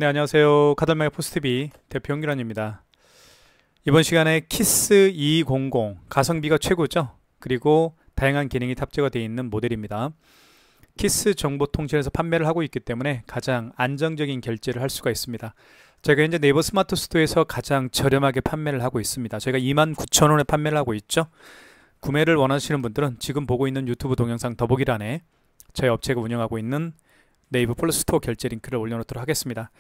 네, 안녕하세요. 카달마의 포스트비 대표 홍기란입니다. 이번 시간에 키스 200 가성비가 최고죠. 그리고 다양한 기능이 탑재가 되어 있는 모델입니다. 키스 정보통신에서 판매를 하고 있기 때문에 가장 안정적인 결제를 할 수가 있습니다. 저희가 현재 네이버 스마트 스토어에서 가장 저렴하게 판매를 하고 있습니다. 저희가 29,000원에 판매를 하고 있죠. 구매를 원하시는 분들은 지금 보고 있는 유튜브 동영상 더보기란에 저희 업체가 운영하고 있는 네이버 플러스 스토어 결제 링크를 올려놓도록 하겠습니다.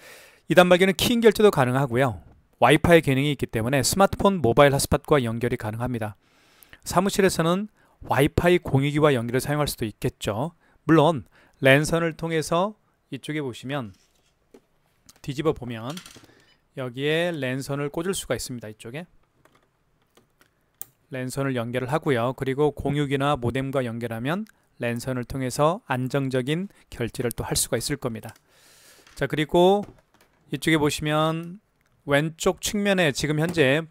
이 단말기는 키인 결제도 가능하고요. 와이파이 기능이 있기 때문에 스마트폰 모바일 핫스팟과 연결이 가능합니다. 사무실에서는 와이파이 공유기와 연결을 사용할 수도 있겠죠. 물론 랜선을 통해서 이쪽에 보시면 뒤집어 보면 여기에 랜선을 꽂을 수가 있습니다. 이쪽에 랜선을 연결을 하고요. 그리고 공유기나 모뎀과 연결하면 랜선을 통해서 안정적인 결제를 또 할 수가 있을 겁니다. 자, 그리고 이쪽에 보시면 왼쪽 측면에 지금 현재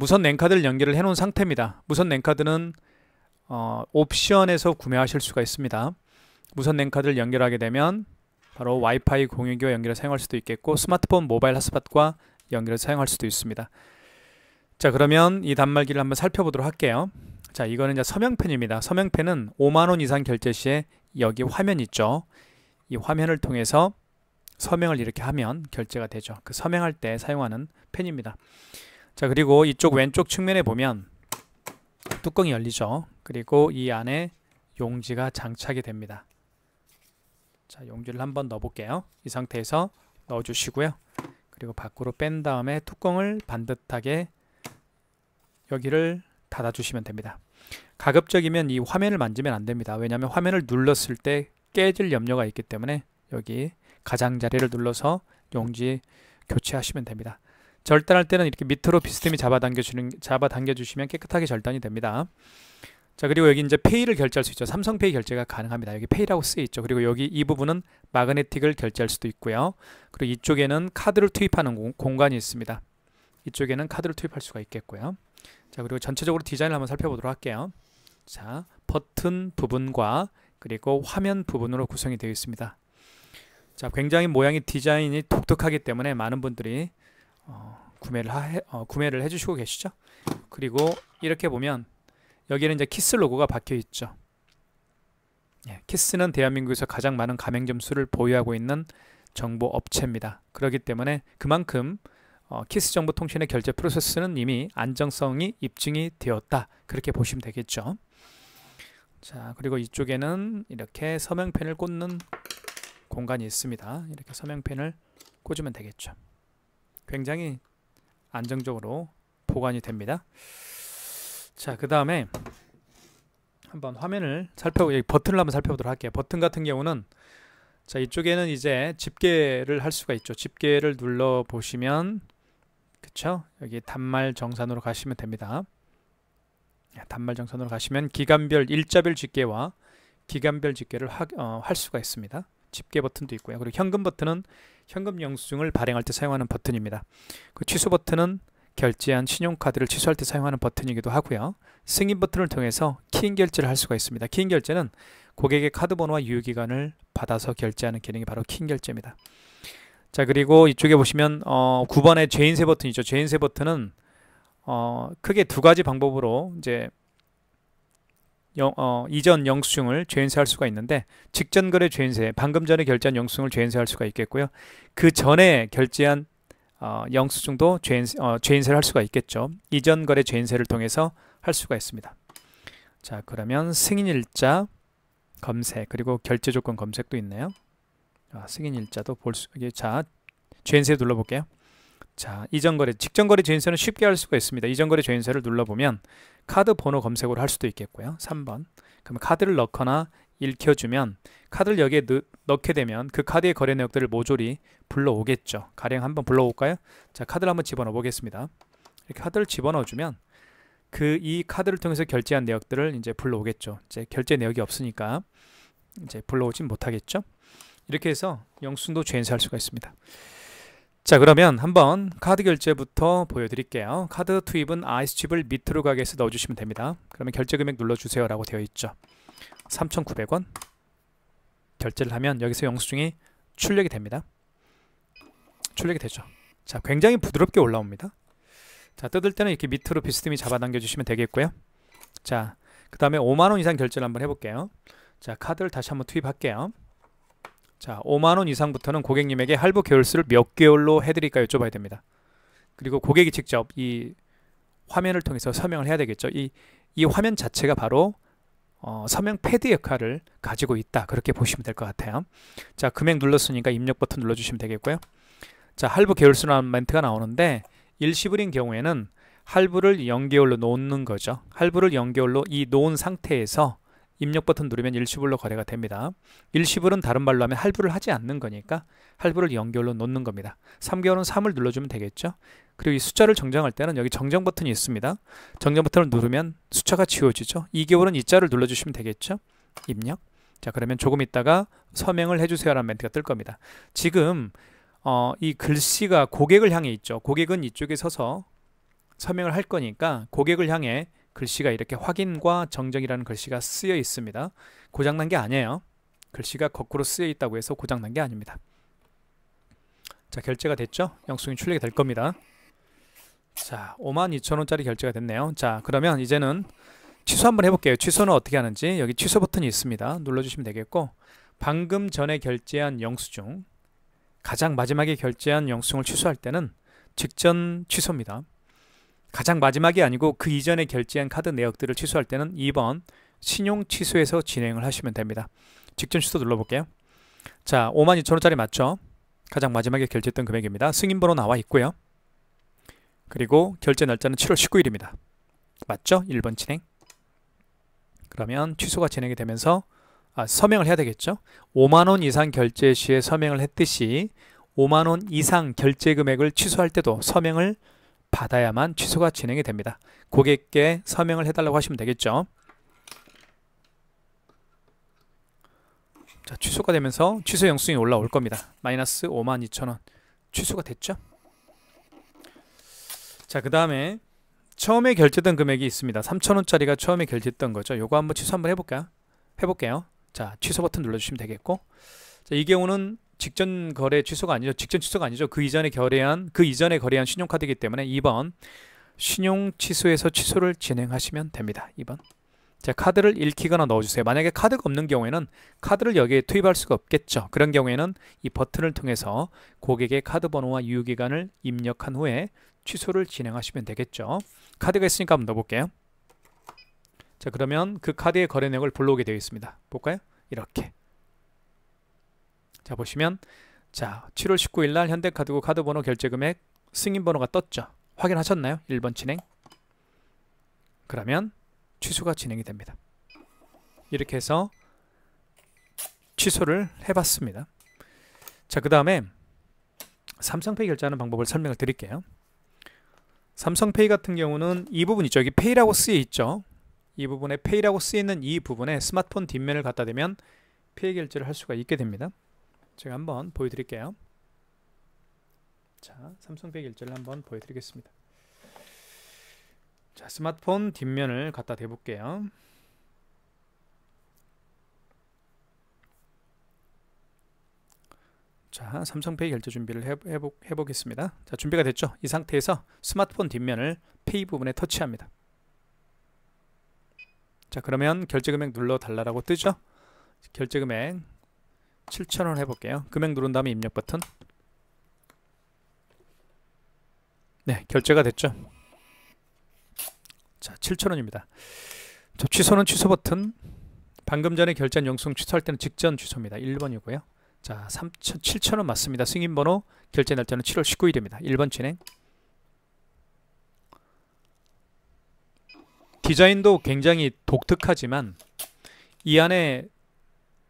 무선 랜카드를 연결을 해 놓은 상태입니다. 무선 랜카드는 옵션에서 구매하실 수가 있습니다. 무선 랜카드를 연결하게 되면 바로 와이파이 공유기와 연결을 사용할 수도 있겠고 스마트폰 모바일 핫스팟과 연결을 사용할 수도 있습니다. 자, 그러면 이 단말기를 한번 살펴보도록 할게요. 자, 이거는 이제 서명펜입니다. 서명펜은 5만원 이상 결제 시에 여기 화면 있죠. 이 화면을 통해서 서명을 이렇게 하면 결제가 되죠. 그 서명할 때 사용하는 펜입니다. 자, 그리고 이쪽 왼쪽 측면에 보면 뚜껑이 열리죠. 그리고 이 안에 용지가 장착이 됩니다. 자, 용지를 한번 넣어 볼게요. 이 상태에서 넣어 주시고요. 그리고 밖으로 뺀 다음에 뚜껑을 반듯하게 여기를 닫아 주시면 됩니다. 가급적이면 이 화면을 만지면 안 됩니다. 왜냐하면 화면을 눌렀을 때 깨질 염려가 있기 때문에 여기 가장자리를 눌러서 용지 교체하시면 됩니다. 절단할 때는 이렇게 밑으로 비스듬히 잡아당겨 주시면 깨끗하게 절단이 됩니다. 자, 그리고 여기 이제 페이를 결제할 수 있죠. 삼성페이 결제가 가능합니다. 여기 페이라고 쓰여 있죠. 그리고 여기 이 부분은 마그네틱을 결제할 수도 있고요. 그리고 이쪽에는 카드를 투입하는 공간이 있습니다. 이쪽에는 카드를 투입할 수가 있겠고요. 자, 그리고 전체적으로 디자인을 한번 살펴보도록 할게요. 자, 버튼 부분과 그리고 화면 부분으로 구성이 되어 있습니다. 자, 굉장히 모양이 디자인이 독특하기 때문에 많은 분들이 구매를 해주시고 계시죠. 그리고 이렇게 보면 여기는 이제 키스 로고가 박혀 있죠. 예, 키스는 대한민국에서 가장 많은 가맹점 수를 보유하고 있는 정보 업체입니다. 그렇기 때문에 그만큼 키스 정보통신의 결제 프로세스는 이미 안정성이 입증이 되었다. 그렇게 보시면 되겠죠. 자, 그리고 이쪽에는 이렇게 서명펜을 꽂는 공간이 있습니다. 이렇게 서명펜을 꽂으면 되겠죠. 굉장히 안정적으로 보관이 됩니다. 자, 그 다음에 한번 화면을 여기 버튼을 한번 살펴보도록 할게요. 버튼 같은 경우는 자, 이쪽에는 이제 집게를 할 수가 있죠. 집게를 눌러 보시면 그쵸? 여기 단말 정산으로 가시면 됩니다. 단말 정산으로 가시면 기간별 일자별 집계와 기간별 집계를 할 수가 있습니다. 집계 버튼도 있고요. 그리고 현금 버튼은 현금 영수증을 발행할 때 사용하는 버튼입니다. 그 취소 버튼은 결제한 신용카드를 취소할 때 사용하는 버튼이기도 하고요. 승인 버튼을 통해서 키인 결제를 할 수가 있습니다. 키인 결제는 고객의 카드 번호와 유효기간을 받아서 결제하는 기능이 바로 키인 결제입니다. 자, 그리고 이쪽에 보시면 9번의 죄인세 버튼이죠. 죄인세 버튼은 크게 두 가지 방법으로 이제 이전 영수증을 죄인세할 수가 있는데 직전 거래 죄인세, 방금 전에 결제한 영수증을 죄인세할 수가 있겠고요. 그 전에 결제한 영수증도 죄인세를 할 수가 있겠죠. 이전 거래 죄인세를 통해서 할 수가 있습니다. 자, 그러면 승인일자 검색 그리고 결제 조건 검색도 있네요. 승인일자도 자, 죄인세 눌러볼게요. 자, 이전거래, 직전거래 죄인세는 쉽게 할 수가 있습니다. 이전거래 죄인세를 눌러보면 카드 번호 검색으로 할 수도 있겠고요. 3번. 그러면 카드를 넣거나 읽혀주면 카드를 여기에 넣게 되면 그 카드의 거래 내역들을 모조리 불러오겠죠. 가령 한번 불러올까요? 자, 카드를 한번 집어넣어 보겠습니다. 이렇게 카드를 집어넣어주면 이 카드를 통해서 결제한 내역들을 이제 불러오겠죠. 이제 결제 내역이 없으니까 이제 불러오진 못하겠죠. 이렇게 해서 영수증도 죄인세할 수가 있습니다. 자, 그러면 한번 카드 결제부터 보여드릴게요. 카드 투입은 IS칩을 밑으로 가게 해서 넣어주시면 됩니다. 그러면 결제 금액 눌러주세요 라고 되어 있죠. 3,900원 결제를 하면 여기서 영수증이 출력이 됩니다. 출력이 되죠. 자, 굉장히 부드럽게 올라옵니다. 자, 뜯을 때는 이렇게 밑으로 비스듬히 잡아당겨 주시면 되겠고요. 자, 그 다음에 5만원 이상 결제를 한번 해볼게요. 자, 카드를 다시 한번 투입할게요. 자, 5만원 이상부터는 고객님에게 할부 계열수를 몇 개월로 해드릴까 여쭤봐야 됩니다. 그리고 고객이 직접 이 화면을 통해서 서명을 해야 되겠죠. 이 화면 자체가 바로 서명 패드 역할을 가지고 있다, 그렇게 보시면 될 것 같아요. 자, 금액 눌렀으니까 입력 버튼 눌러주시면 되겠고요. 자, 할부 계열수라는 멘트가 나오는데 일시불인 경우에는 할부를 0개월로 놓는 거죠. 할부를 0개월로 이 놓은 상태에서 입력 버튼 누르면 일시불로 거래가 됩니다. 일시불은 다른 말로 하면 할부를 하지 않는 거니까 할부를 0개월로 놓는 겁니다. 3개월은 3을 눌러주면 되겠죠. 그리고 이 숫자를 정정할 때는 여기 정정 버튼이 있습니다. 정정 버튼을 누르면 숫자가 지워지죠. 2개월은 이 자를 눌러주시면 되겠죠. 입력. 자, 그러면 조금 있다가 서명을 해주세요 라는 멘트가 뜰 겁니다. 지금 이 글씨가 고객을 향해 있죠. 고객은 이쪽에 서서 서명을 할 거니까 고객을 향해 글씨가 이렇게 확인과 정정이라는 글씨가 쓰여 있습니다. 고장난 게 아니에요. 글씨가 거꾸로 쓰여 있다고 해서 고장난 게 아닙니다. 자, 결제가 됐죠? 영수증이 출력이 될 겁니다. 자, 52,000원짜리 결제가 됐네요. 자, 그러면 이제는 취소 한번 해볼게요. 취소는 어떻게 하는지 여기 취소 버튼이 있습니다. 눌러주시면 되겠고, 방금 전에 결제한 영수증, 가장 마지막에 결제한 영수증을 취소할 때는 직전 취소입니다. 가장 마지막이 아니고 그 이전에 결제한 카드 내역들을 취소할 때는 2번 신용 취소에서 진행을 하시면 됩니다. 직전 취소 눌러볼게요. 자, 52,000원짜리 맞죠? 가장 마지막에 결제했던 금액입니다. 승인번호 나와 있고요. 그리고 결제 날짜는 7월 19일입니다. 맞죠? 1번 진행. 그러면 취소가 진행이 되면서 서명을 해야 되겠죠? 5만원 이상 결제 시에 서명을 했듯이 5만원 이상 결제 금액을 취소할 때도 서명을 받아야만 취소가 진행이 됩니다. 고객께 서명을 해달라고 하시면 되겠죠. 자, 취소가 되면서 취소 영수증이 올라올 겁니다. 마이너스 52,000원 취소가 됐죠. 자, 그 다음에 처음에 결제했던 금액이 있습니다. 3,000원짜리가 처음에 결제했던 거죠. 요거 한번 취소 한번 해볼게요. 자, 취소 버튼 눌러주시면 되겠고, 자, 이 경우는 직전 거래 취소가 아니죠. 직전 취소가 아니죠. 그 이전에 거래한 신용카드이기 때문에 2번 신용 취소에서 취소를 진행하시면 됩니다. 2번. 자, 카드를 읽히거나 넣어주세요. 만약에 카드가 없는 경우에는 카드를 여기에 투입할 수가 없겠죠. 그런 경우에는 이 버튼을 통해서 고객의 카드 번호와 유효기간을 입력한 후에 취소를 진행하시면 되겠죠. 카드가 있으니까 한번 넣어볼게요. 자, 그러면 그 카드의 거래 내역을 불러오게 되어 있습니다. 볼까요? 이렇게. 자, 보시면 자, 7월 19일 날 현대카드고 카드번호 결제금액 승인번호가 떴죠. 확인하셨나요? 1번 진행. 그러면 취소가 진행이 됩니다. 이렇게 해서 취소를 해봤습니다. 자, 그 다음에 삼성페이 결제하는 방법을 설명을 드릴게요. 삼성페이 같은 경우는 이 부분 있죠. 여기 페이라고 쓰여 있죠. 이 부분에 페이라고 쓰여 있는 이 부분에 스마트폰 뒷면을 갖다 대면 페이 결제를 할 수가 있게 됩니다. 제가 한번 보여드릴게요. 자, 삼성페이 결제를 한번 보여드리겠습니다. 자, 스마트폰 뒷면을 갖다 대볼게요. 자, 삼성페이 결제 준비를 해보겠습니다. 자, 준비가 됐죠? 이 상태에서 스마트폰 뒷면을 페이 부분에 터치합니다. 자, 그러면 결제금액 눌러달라고 뜨죠? 결제금액 7,000원 해볼게요. 금액 누른 다음에 입력 버튼. 네, 결제가 됐죠? 자, 7,000원입니다. 저 취소는 취소 버튼. 방금 전에 결제한 영수증 취소할 때는 직전 취소입니다. 1번이고요. 자, 7,000원 맞습니다. 승인번호, 결제 날짜는 7월 19일입니다. 1번 진행. 디자인도 굉장히 독특하지만 이 안에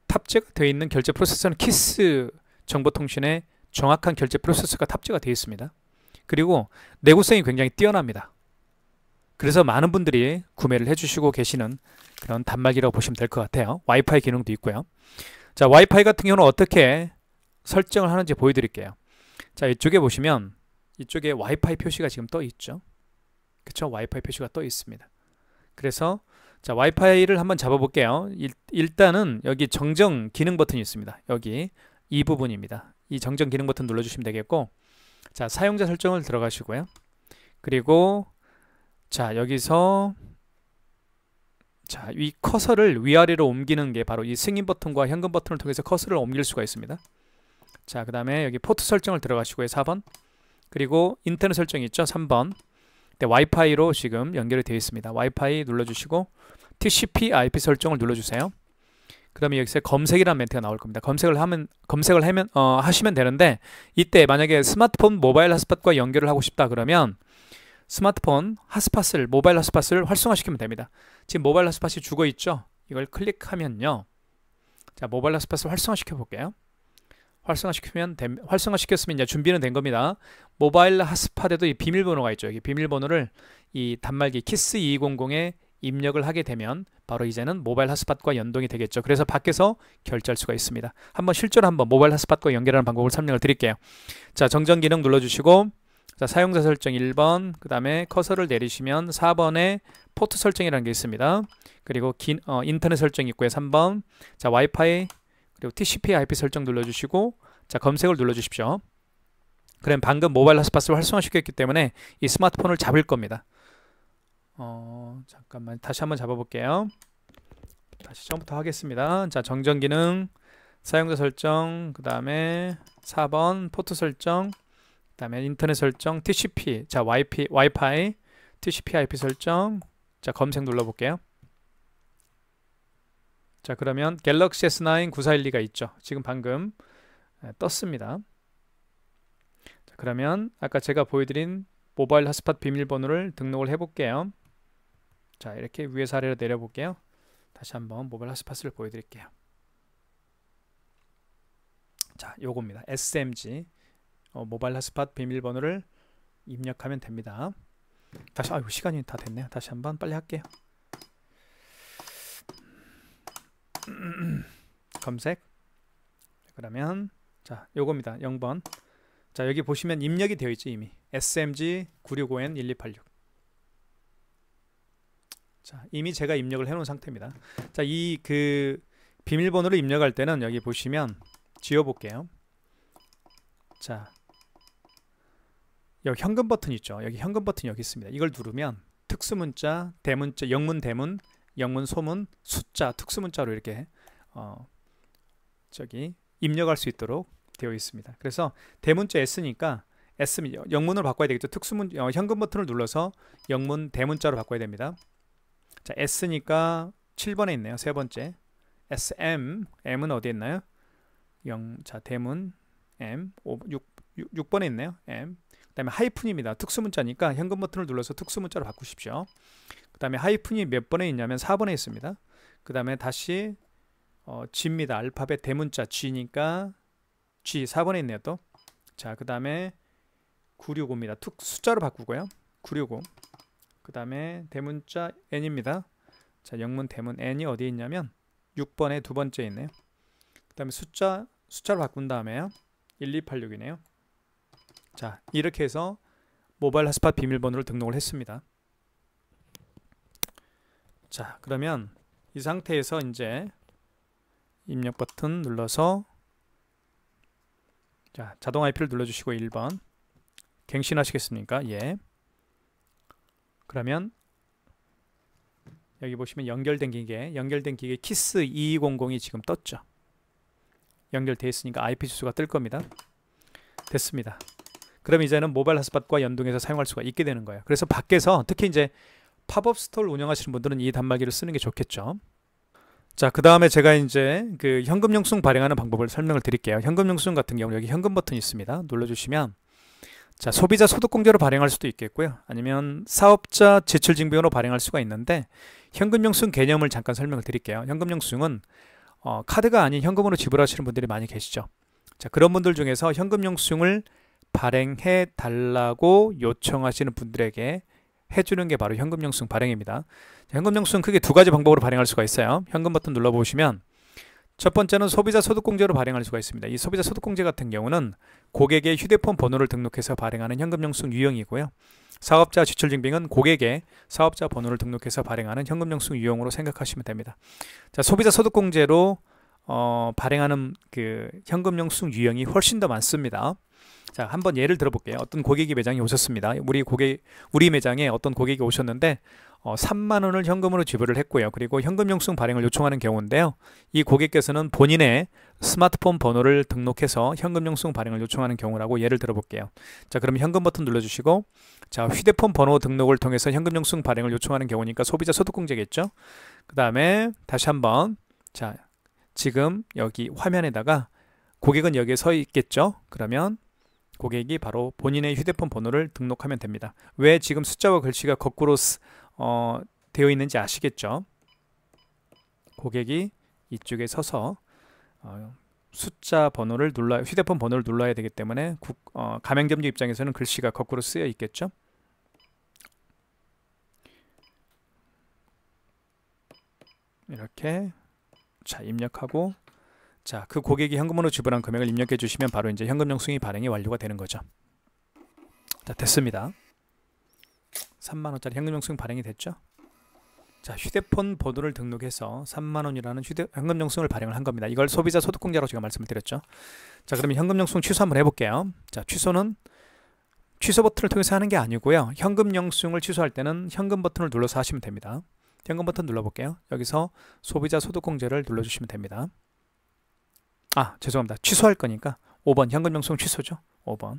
탑재가 되어 있는 결제 프로세서는 키스 정보통신의 정확한 결제 프로세서가 탑재가 되어 있습니다. 그리고 내구성이 굉장히 뛰어납니다. 그래서 많은 분들이 구매를 해주시고 계시는 그런 단말기라고 보시면 될 것 같아요. 와이파이 기능도 있고요. 자, 와이파이 같은 경우는 어떻게 설정을 하는지 보여드릴게요. 자, 이쪽에 보시면 이쪽에 와이파이 표시가 지금 떠 있죠. 그쵸? 와이파이 표시가 떠 있습니다. 그래서 자, 와이파이를 한번 잡아볼게요. 일단은 여기 정정 기능 버튼이 있습니다. 여기 이 부분입니다. 이 정정 기능 버튼 눌러주시면 되겠고, 자, 사용자 설정을 들어가시고요. 그리고 자, 여기서 자, 이 커서를 위아래로 옮기는 게 바로 이 승인 버튼과 현금 버튼을 통해서 커서를 옮길 수가 있습니다. 자, 그 다음에 여기 포트 설정을 들어가시고요. 4번. 그리고 인터넷 설정이 있죠. 3번. 네, 와이파이로 지금 연결이 되어 있습니다. 와이파이 눌러주시고 TCP IP 설정을 눌러주세요. 그러면 여기서 검색이라는 멘트가 나올 겁니다. 검색을 하시면 되는데, 이때 만약에 스마트폰 모바일 핫스팟과 연결을 하고 싶다 그러면 스마트폰 핫스팟을, 모바일 핫스팟을 활성화시키면 됩니다. 지금 모바일 핫스팟이 죽어 있죠. 이걸 클릭하면요, 자, 모바일 핫스팟을 활성화시켜 볼게요. 활성화시켰으면 이제 준비는 된 겁니다. 모바일 핫스팟에도 이 비밀번호가 있죠. 여기 비밀번호를 이 단말기 키스2200에 입력을 하게 되면 바로 이제는 모바일 핫스팟과 연동이 되겠죠. 그래서 밖에서 결제할 수가 있습니다. 한번 실제로 한번 모바일 핫스팟과 연결하는 방법을 설명을 드릴게요. 자, 정전 기능 눌러주시고, 자, 사용자 설정 1번, 그 다음에 커서를 내리시면 4번에 포트 설정이라는 게 있습니다. 그리고 인터넷 설정이 있고요. 3번. 자, 와이파이 그리고 TCP IP 설정 눌러주시고, 자, 검색을 눌러주십시오. 그럼 방금 모바일 핫스팟을 활성화시켰기 때문에 이 스마트폰을 잡을 겁니다. 잠깐만 다시 한번 잡아볼게요. 다시 처음부터 하겠습니다. 자, 정전 기능, 사용자 설정, 그 다음에 4번 포트 설정, 그 다음에 인터넷 설정, TCP, 자, 와이파이, TCP IP 설정. 자, 검색 눌러볼게요. 자, 그러면 갤럭시 S9 9412가 있죠. 지금 방금 떴습니다. 자, 그러면 아까 제가 보여드린 모바일 핫스팟 비밀번호를 등록을 해볼게요. 자, 이렇게 위에서 아래로 내려볼게요. 다시 한번 모바일 핫스팟을 보여드릴게요. 자, 요겁니다. SMG 모바일 핫스팟 비밀번호를 입력하면 됩니다. 다시, 아이고, 시간이 다 됐네요. 다시 한번 빨리 할게요. 검색. 그러면 자, 요겁니다. 0번. 자, 여기 보시면 입력이 되어 있죠. 이미 SMG 965N1286. 자, 이미 제가 입력을 해 놓은 상태입니다. 자, 이 비밀번호를 입력할 때는 여기 보시면 지워 볼게요. 자, 여기 현금 버튼 있죠. 여기 현금 버튼이 여기 있습니다. 이걸 누르면 특수문자, 대문자, 영문, 대문, 영문, 소문, 숫자, 특수문자로 이렇게 저기 입력할 수 있도록 되어 있습니다. 그래서 대문자 S니까 영문으로 바꿔야 되겠죠. 현금 버튼을 눌러서 영문, 대문자로 바꿔야 됩니다. 자, S니까 7번에 있네요. 세 번째. SM, M은 어디에 있나요? 자, 대문, M, 6번에 있네요. M. 그 다음에 하이픈입니다. 특수문자니까 현금 버튼을 눌러서 특수문자로 바꾸십시오. 그 다음에 하이픈이 몇 번에 있냐면 4번에 있습니다. 그 다음에 다시 G입니다. 알파벳 대문자 G니까 G 4번에 있네요. 또. 자, 그 다음에 965입니다. 숫자로 바꾸고요. 965. 그 다음에 대문자 N입니다. 자, 영문, 대문 N이 어디에 있냐면 6번에 두 번째 있네요. 그 다음에 숫자로 바꾼 다음에요. 1286이네요. 자, 이렇게 해서 모바일 핫스팟 비밀번호를 등록을 했습니다. 자, 그러면 이 상태에서 이제 입력 버튼 눌러서, 자, 자동 IP를 눌러주시고 1번. 갱신하시겠습니까? 예. 그러면 여기 보시면 연결된 기계 키스2200이 지금 떴죠. 연결되어 있으니까 IP 주소가 뜰 겁니다. 됐습니다. 그럼 이제는 모바일 핫스팟과 연동해서 사용할 수가 있게 되는 거예요. 그래서 밖에서 특히 이제 팝업 스토어를 운영하시는 분들은 이 단말기를 쓰는 게 좋겠죠. 자, 그 다음에 제가 이제 현금 영수증 발행하는 방법을 설명을 드릴게요. 현금 영수증 같은 경우는 여기 현금 버튼이 있습니다. 눌러주시면, 자, 소비자 소득공제로 발행할 수도 있겠고요. 아니면 사업자 지출증빙으로 발행할 수가 있는데, 현금 영수증 개념을 잠깐 설명을 드릴게요. 현금 영수증은 카드가 아닌 현금으로 지불하시는 분들이 많이 계시죠. 자, 그런 분들 중에서 현금 영수증을 발행해 달라고 요청하시는 분들에게 해주는 게 바로 현금 영수증 발행입니다. 현금 영수증 크게 두 가지 방법으로 발행할 수가 있어요. 현금 버튼 눌러보시면 첫 번째는 소비자 소득공제로 발행할 수가 있습니다. 이 소비자 소득공제 같은 경우는 고객의 휴대폰 번호를 등록해서 발행하는 현금 영수증 유형이고요. 사업자 지출증빙은 고객의 사업자 번호를 등록해서 발행하는 현금 영수증 유형으로 생각하시면 됩니다. 자, 소비자 소득공제로 발행하는 그 현금 영수증 유형이 훨씬 더 많습니다. 자, 한번 예를 들어볼게요. 어떤 고객이 매장에 오셨습니다. 우리 매장에 어떤 고객이 오셨는데 3만 원을 현금으로 지불을 했고요. 그리고 현금 영수증 발행을 요청하는 경우인데요. 이 고객께서는 본인의 스마트폰 번호를 등록해서 현금 영수증 발행을 요청하는 경우라고 예를 들어볼게요. 자, 그럼 현금 버튼 눌러주시고, 자, 휴대폰 번호 등록을 통해서 현금 영수증 발행을 요청하는 경우니까 소비자 소득공제겠죠. 그 다음에 다시 한번, 자, 지금 여기 화면에다가 고객은 여기에 서 있겠죠. 그러면 고객이 바로 본인의 휴대폰 번호를 등록하면 됩니다. 왜 지금 숫자와 글씨가 거꾸로 되어 있는지 아시겠죠? 고객이 이쪽에 서서 숫자 번호를 휴대폰 번호를 눌러야 되기 때문에 가맹점주 입장에서는 글씨가 거꾸로 쓰여 있겠죠? 이렇게 자, 입력하고, 자, 그 고객이 현금으로 지불한 금액을 입력해 주시면 바로 이제 현금 영수증이 발행이 완료가 되는 거죠. 자, 됐습니다. 3만 원짜리 현금 영수증 발행이 됐죠. 자, 휴대폰 번호를 등록해서 3만 원이라는 현금 영수증을 발행을 한 겁니다. 이걸 소비자 소득공제라고 제가 말씀을 드렸죠. 자, 그러면 현금 영수증 취소 한번 해볼게요. 자, 취소는 취소 버튼을 통해서 하는 게 아니고요. 현금 영수증을 취소할 때는 현금 버튼을 눌러서 하시면 됩니다. 현금 버튼 눌러볼게요. 여기서 소비자 소득공제를 눌러주시면 됩니다. 아, 죄송합니다. 취소할 거니까 5번 현금 영수증 취소죠. 5번.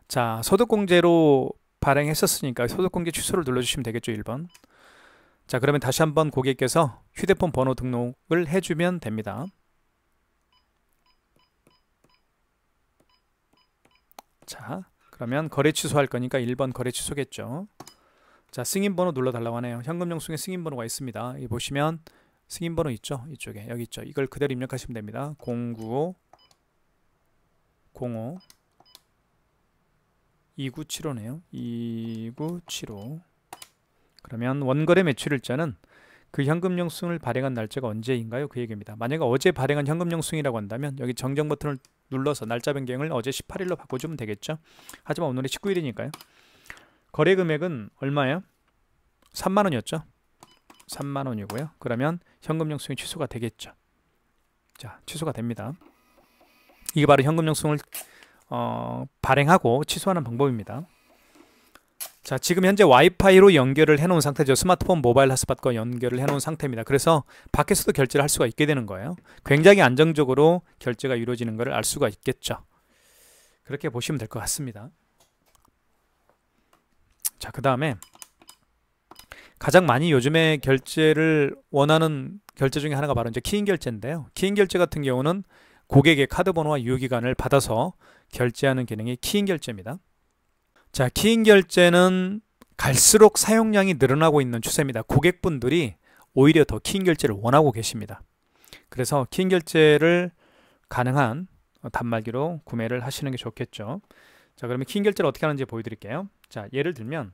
자, 소득공제로 발행했었으니까 소득공제 취소를 눌러주시면 되겠죠. 1번. 자, 그러면 다시 한번 고객께서 휴대폰 번호 등록을 해주면 됩니다. 자, 그러면 거래 취소할 거니까 1번 거래 취소겠죠. 자, 승인번호 눌러달라고 하네요. 현금 영수증에 승인번호가 있습니다. 여기 보시면 승인번호 있죠? 이쪽에 여기 있죠. 이걸 그대로 입력하시면 됩니다. 095 05 2975네요. 2975. 그러면 원거래 매출일자는 그 현금 영수증을 발행한 날짜가 언제인가요? 그 얘기입니다. 만약에 어제 발행한 현금 영수증이라고 한다면 여기 정정 버튼을 눌러서 날짜 변경을 어제 18일로 바꿔주면 되겠죠. 하지만 오늘이 19일이니까요. 거래 금액은 얼마예요? 3만 원이었죠. 3만 원이고요. 그러면 현금 영수증이 취소가 되겠죠. 자, 취소가 됩니다. 이게 바로 현금 영수증을 발행하고 취소하는 방법입니다. 자, 지금 현재 와이파이로 연결을 해놓은 상태죠. 스마트폰 모바일 핫스팟과 연결을 해놓은 상태입니다. 그래서 밖에서도 결제를 할 수가 있게 되는 거예요. 굉장히 안정적으로 결제가 이루어지는 것을 알 수가 있겠죠. 그렇게 보시면 될 것 같습니다. 자, 그 다음에 가장 많이 요즘에 결제를 원하는 결제 중에 하나가 바로 이제 키인 결제인데요. 키인 결제 같은 경우는 고객의 카드 번호와 유효기간을 받아서 결제하는 기능이 키인 결제입니다. 자, 키인 결제는 갈수록 사용량이 늘어나고 있는 추세입니다. 고객분들이 오히려 더 키인 결제를 원하고 계십니다. 그래서 키인 결제를 가능한 단말기로 구매를 하시는 게 좋겠죠. 자, 그러면 키인 결제를 어떻게 하는지 보여드릴게요. 자, 예를 들면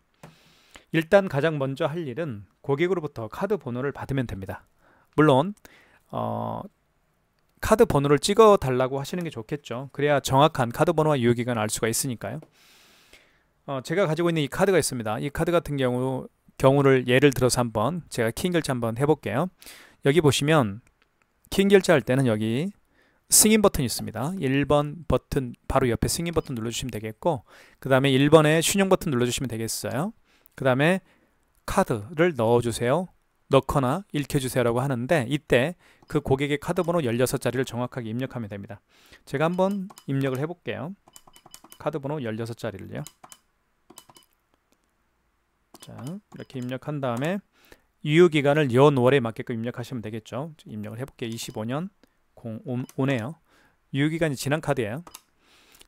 일단 가장 먼저 할 일은 고객으로부터 카드 번호를 받으면 됩니다. 물론 카드 번호를 찍어 달라고 하시는 게 좋겠죠. 그래야 정확한 카드 번호와 유효기간을 알 수가 있으니까요. 제가 가지고 있는 이 카드가 있습니다. 이 카드 같은 경우를 예를 들어서 한번 제가 키인 결제 한번 해볼게요. 여기 보시면 키인 결제할 때는 여기 승인 버튼이 있습니다. 1번 버튼 바로 옆에 승인 버튼 눌러주시면 되겠고, 그 다음에 1번에 신용 버튼 눌러주시면 되겠어요. 그 다음에 카드를 넣어주세요, 넣거나 읽혀주세요 라고 하는데, 이때 그 고객의 카드 번호 16자리를 정확하게 입력하면 됩니다. 제가 한번 입력을 해볼게요. 카드 번호 16자리를요. 자, 이렇게 입력한 다음에 유효기간을 연월에 맞게끔 입력하시면 되겠죠. 입력을 해볼게요. 25년 05네요. 유효기간이 지난 카드예요.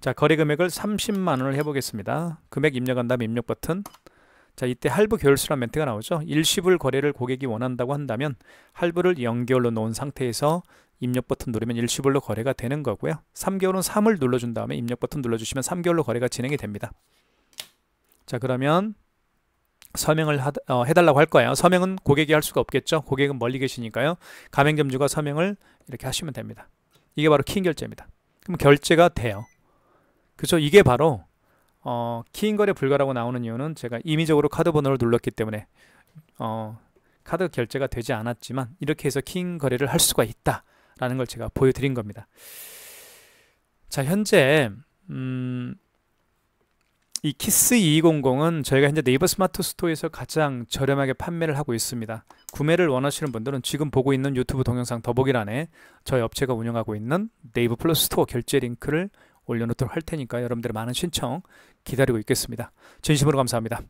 자, 거래 금액을 30만 원을 해보겠습니다. 금액 입력한 다음에 입력 버튼. 자, 이때 할부 계열수란 멘트가 나오죠. 일시불 거래를 고객이 원한다고 한다면 할부를 0개월로 놓은 상태에서 입력 버튼 누르면 일시불로 거래가 되는 거고요. 3개월은 3을 눌러준 다음에 입력 버튼 눌러주시면 3개월로 거래가 진행이 됩니다. 자, 그러면 서명을 해달라고 할 거예요. 서명은 고객이 할 수가 없겠죠. 고객은 멀리 계시니까요. 가맹점주가 서명을 이렇게 하시면 됩니다. 이게 바로 키인 결제입니다. 그럼 결제가 돼요. 그렇죠? 이게 바로 키인 거래 불가라고 나오는 이유는 제가 임의적으로 카드 번호를 눌렀기 때문에 카드 결제가 되지 않았지만 이렇게 해서 킹 거래를 할 수가 있다라는 걸 제가 보여드린 겁니다. 자, 현재 이 키스2200은 저희가 현재 네이버 스마트 스토어에서 가장 저렴하게 판매를 하고 있습니다. 구매를 원하시는 분들은 지금 보고 있는 유튜브 동영상 더보기란에 저희 업체가 운영하고 있는 네이버 플러스 스토어 결제 링크를 올려놓도록 할 테니까 여러분들의 많은 신청 기다리고 있겠습니다. 진심으로 감사합니다.